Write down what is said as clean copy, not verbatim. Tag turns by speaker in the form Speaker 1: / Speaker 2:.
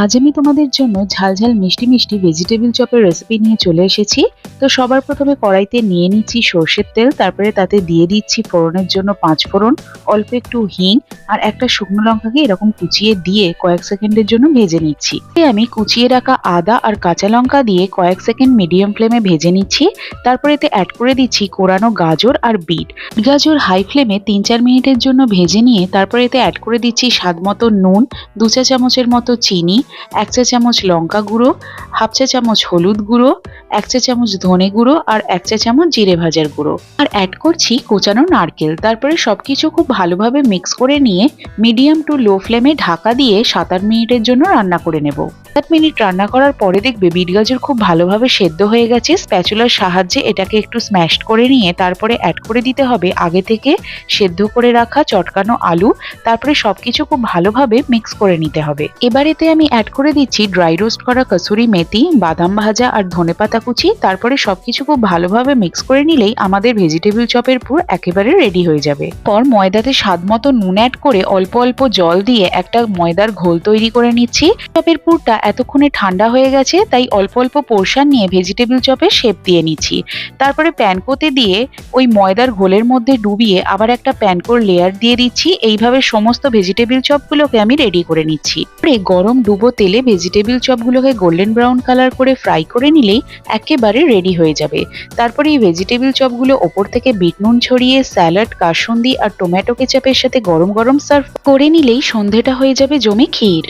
Speaker 1: আজ আমি তোমাদের জন্য ঝালঝাল মিষ্টি মিষ্টি ভেজিটেবিল চপের রেসিপি নিয়ে চলে এসেছি। তো সবার প্রথমে কড়াইতে নিয়ে নিচ্ছি সর্ষের তেল, তারপরে তাতে দিয়ে দিচ্ছি ফোড়নের জন্য 5 ফোড়ন, অল্প একটু হিং আর একটা শুকনো লঙ্কাকে এরকম কুচিয়ে দিয়ে কয়েক সেকেন্ডের জন্য ভেজে নিচ্ছি। আমি কুচিয়ে রাখা আদা আর কাঁচা লঙ্কা দিয়ে কয়েক সেকেন্ড মিডিয়াম ফ্লেমে ভেজে নিচ্ছি। তারপরে এতে অ্যাড করে দিচ্ছি কোরানো গাজর আর বিট। গাজর হাই ফ্লেমে 3-4 মিনিটের জন্য ভেজে নিয়ে তারপরে এতে অ্যাড করে দিচ্ছি স্বাদ মতো নুন, 2 চা চামচের মতো চিনি, 1 চা চামচ লঙ্কা গুঁড়ো, হাফ চা চামচ হলুদ গুঁড়ো, 1 চা চামচ ধনে গুঁড়ো আর 1 চা চামচ জিরে ভাজার গুঁড়ো। আর অ্যাড করছি কোচানো নারকেল। তারপরে সবকিছু খুব ভালোভাবে মিক্স করে নিয়ে মিডিয়াম টু লো ফ্লেমে ঢাকা দিয়ে 7-8 মিনিটের জন্য রান্না করে নেব। 7 মিনিট রান্না করার পরে দেখবে বিট গাজর খুব ভালোভাবে সেদ্ধ হয়ে গেছে। স্প্যাচুলার সাহায্যে এটাকে একটু স্ম্যাশ করে নিয়ে তারপরে অ্যাড করে দিতে হবে আগে থেকে সেদ্ধ করে রাখা চটকানো আলু। তারপরে সবকিছু খুব ভালোভাবে মিক্স করে নিতে হবে। এবার এতে আমি অ্যাড করে দিচ্ছি ড্রাই রোস্ট করা কসুরি মেথি, বাদাম ভাজা আর ধনেপাতা কুচি। তারপরে সবকিছু খুব ভালোভাবে মিক্স করে নিলেই আমাদের ভেজিটেবিল চপের পুর একেবারে রেডি হয়ে যাবে। পর ময়দাতে স্বাদ মতো নুন অ্যাড করে অল্প অল্প জল দিয়ে একটা ময়দার ঘোল তৈরি করে নিচ্ছি। চপের পুরটা এতক্ষণে ঠান্ডা হয়ে গেছে, তাই অল্প অল্প পোর্শন নিয়ে ভেজিটেবিল চপের শেপ দিয়ে নিচ্ছি। তারপরে প্যানকোতে দিয়ে ওই ময়দার ঘোলের মধ্যে ডুবিয়ে আবার একটা প্যানকোর লেয়ার দিয়ে দিচ্ছি। এইভাবে সমস্ত ভেজিটেবিল চপগুলোকে আমি রেডি করে নিচ্ছি। গরম ডুবো তেলে ভেজিটেবিল চপগুলোকে গোল্ডেন ব্রাউন কালার করে ফ্রাই করে নিলেই একেবারে রেডি হয়ে যাবে। তারপরে এই ভেজিটেবিল চপগুলো ওপর থেকে বিট নুন ছড়িয়ে স্যালাড, কাসুন্দি আর টমেটো কেচাপের সাথে গরম গরম সার্ভ করে নিলেই সন্ধেটা হয়ে যাবে জমে ক্ষীর।